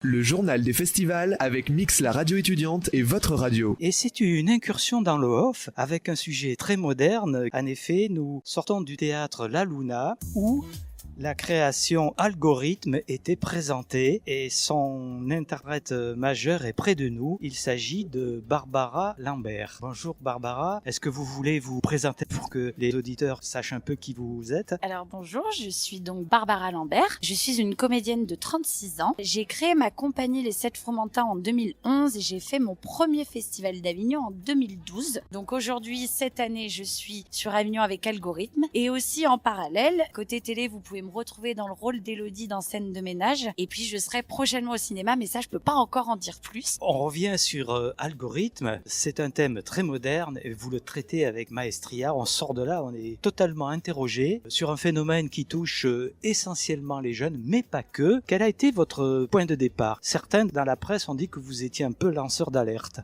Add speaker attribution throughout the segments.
Speaker 1: Le journal des festivals avec Mix la radio étudiante et votre radio.
Speaker 2: Et c'est une incursion dans le off avec un sujet très moderne. En effet, nous sortons du théâtre La Luna où la création Algorithme était présentée et son interprète majeur est près de nous. Il s'agit de Barbara Lambert. Bonjour Barbara, est-ce que vous voulez vous présenter pour que les auditeurs sachent un peu qui vous êtes?
Speaker 3: Alors bonjour, je suis donc Barbara Lambert. Je suis une comédienne de 36 ans. J'ai créé ma compagnie Les 7 Fromentins en 2011 et j'ai fait mon premier festival d'Avignon en 2012. Donc aujourd'hui, cette année, je suis sur Avignon avec Algorithme. Et aussi en parallèle, côté télé, vous pouvez me retrouver dans le rôle d'Élodie dans Scène de ménage. Et puis je serai prochainement au cinéma, mais ça, je peux pas encore en dire plus.
Speaker 2: On revient sur Algorithme. C'est un thème très moderne et vous le traitez avec maestria. On sort de là, on est totalement interrogé sur un phénomène qui touche essentiellement les jeunes, mais pas que. Quel a été votre point de départ? Certains dans la presse ont dit que vous étiez un peu lanceur d'alerte.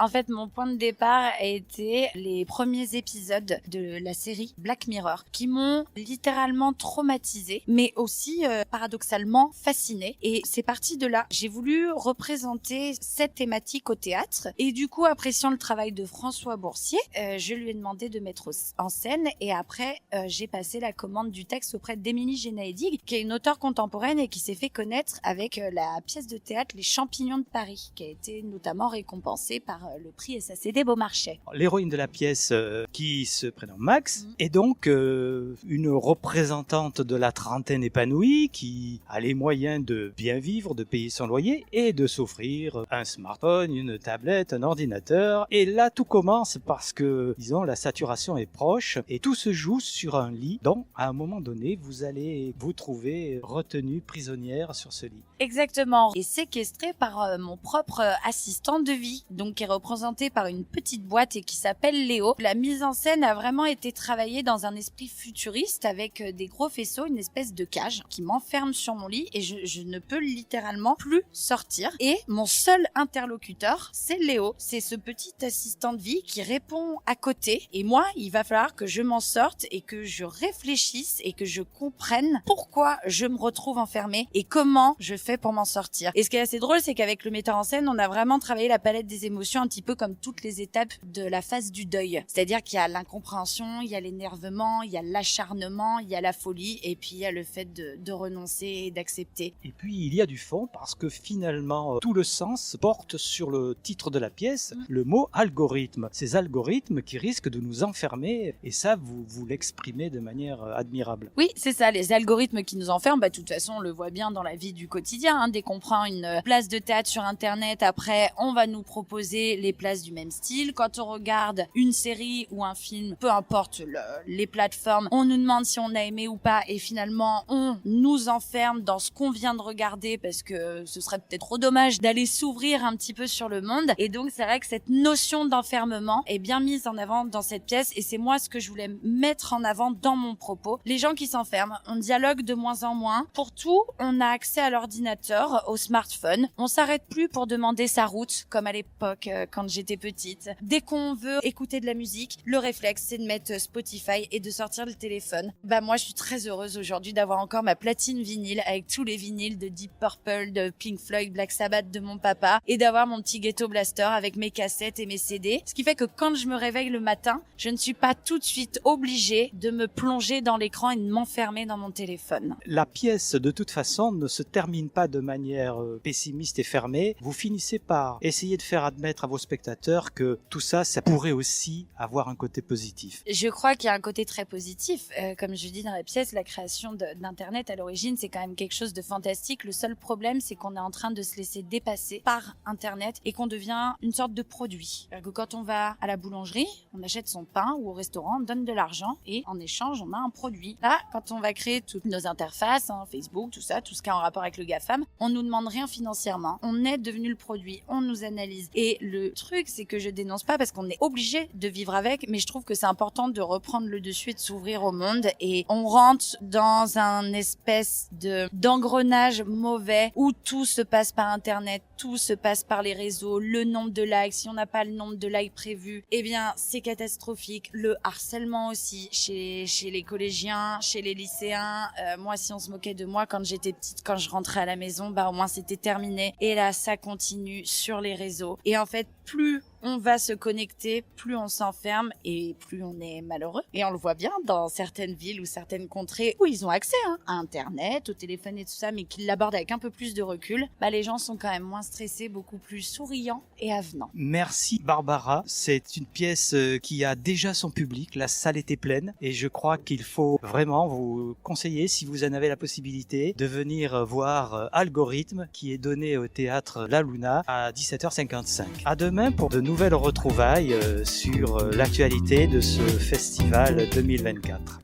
Speaker 3: En fait, mon point de départ a été les premiers épisodes de la série Black Mirror qui m'ont littéralement traumatisée, mais aussi paradoxalement fascinée. Et c'est parti de là. J'ai voulu représenter cette thématique au théâtre et du coup, appréciant le travail de François Boursier, je lui ai demandé de mettre en scène et après, j'ai passé la commande du texte auprès d'Émilie Genaedig, qui est une auteure contemporaine et qui s'est fait connaître avec la pièce de théâtre Les Champignons de Paris, qui a été notamment récompensée par le prix SACD Beaumarchais.
Speaker 2: L'héroïne de la pièce, qui se prénomme Max, est donc une représentante de la trentaine épanouie qui a les moyens de bien vivre, de payer son loyer et de s'offrir un smartphone, une tablette, un ordinateur. Et là, tout commence parce que, disons, la saturation est proche et tout se joue sur un lit dont, à un moment donné, vous allez vous trouver retenue prisonnière sur ce lit.
Speaker 3: Exactement. Et séquestrée par mon propre assistant de vie, donc qui est représenté par une petite boîte et qui s'appelle Léo. La mise en scène a vraiment été travaillée dans un esprit futuriste avec des gros faisceaux, une espèce de cage qui m'enferme sur mon lit et je ne peux littéralement plus sortir. Et mon seul interlocuteur, c'est Léo. C'est ce petit assistant de vie qui répond à côté. Et moi, il va falloir que je m'en sorte et que je réfléchisse et que je comprenne pourquoi je me retrouve enfermée et comment je fais pour m'en sortir. Et ce qui est assez drôle, c'est qu'avec le metteur en scène, on a vraiment travaillé la palette des émotions un petit peu comme toutes les étapes de la phase du deuil. C'est-à-dire qu'il y a l'incompréhension, il y a l'énervement, il y a l'acharnement, il y a la folie et puis il y a le fait de renoncer et d'accepter.
Speaker 2: Et puis il y a du fond parce que finalement tout le sens porte sur le titre de la pièce, le mot algorithme. Ces algorithmes qui risquent de nous enfermer et ça vous l'exprimez de manière admirable.
Speaker 3: Oui, c'est ça, les algorithmes qui nous enferment, de toute façon on le voit bien dans la vie du quotidien, dès qu'on prend une place de théâtre sur internet, après on va nous proposer les places du même style. Quand on regarde une série ou un film, peu importe les plateformes, on nous demande si on a aimé ou pas et finalement on nous enferme dans ce qu'on vient de regarder parce que ce serait peut-être trop dommage d'aller s'ouvrir un petit peu sur le monde. Et donc c'est vrai que cette notion d'enfermement est bien mise en avant dans cette pièce et c'est moi ce que je voulais mettre en avant dans mon propos. Les gens qui s'enferment, on dialogue de moins en moins. Pour tout, on a accès à l'ordinateur, au smartphone. On s'arrête plus pour demander sa route comme à l'époque quand j'étais petite. Dès qu'on veut écouter de la musique, le réflexe c'est de mettre Spotify et de sortir le téléphone. Moi je suis très heureuse aujourd'hui d'avoir encore ma platine vinyle avec tous les vinyles de Deep Purple, de Pink Floyd, Black Sabbath de mon papa et d'avoir mon petit Ghetto Blaster avec mes cassettes et mes CD. Ce qui fait que quand je me réveille le matin, je ne suis pas tout de suite obligée de me plonger dans l'écran et de m'enfermer dans mon téléphone.
Speaker 2: La pièce de toute façon ne se termine pas de manière pessimiste et fermée. Vous finissez par essayer de faire admettre à vos spectateurs que tout ça pourrait aussi avoir un côté positif.
Speaker 3: Je crois qu'il y a un côté très positif. Comme je dis dans la pièce, la création d'Internet à l'origine, c'est quand même quelque chose de fantastique. Le seul problème, c'est qu'on est en train de se laisser dépasser par Internet et qu'on devient une sorte de produit. Que quand on va à la boulangerie, on achète son pain ou au restaurant, on donne de l'argent et en échange, on a un produit. Là, quand on va créer toutes nos interfaces, Facebook, tout ça, tout ce qui est en rapport avec le GAFAM, on nous demande rien financièrement. On est devenu le produit, on nous analyse. Et le le truc, c'est que je dénonce pas parce qu'on est obligé de vivre avec, mais je trouve que c'est important de reprendre le dessus et de s'ouvrir au monde. Et on rentre dans un espèce d'engrenage mauvais où tout se passe par Internet, tout se passe par les réseaux, le nombre de likes, si on n'a pas le nombre de likes prévu, eh bien c'est catastrophique. Le harcèlement aussi chez les collégiens, chez les lycéens. Moi, si on se moquait de moi quand j'étais petite, quand je rentrais à la maison, bah au moins c'était terminé. Et là, ça continue sur les réseaux. Et en fait, plus on va se connecter, plus on s'enferme et plus on est malheureux. Et on le voit bien dans certaines villes ou certaines contrées où ils ont accès à Internet, au téléphone et tout ça, mais qu'ils l'abordent avec un peu plus de recul. Bah, les gens sont quand même moins stressés, beaucoup plus souriants et avenants.
Speaker 2: Merci Barbara. C'est une pièce qui a déjà son public. La salle était pleine et je crois qu'il faut vraiment vous conseiller, si vous en avez la possibilité, de venir voir Algorithme qui est donné au théâtre La Luna à 17h55. À demain pour de nouvelles retrouvailles sur l'actualité de ce festival 2024.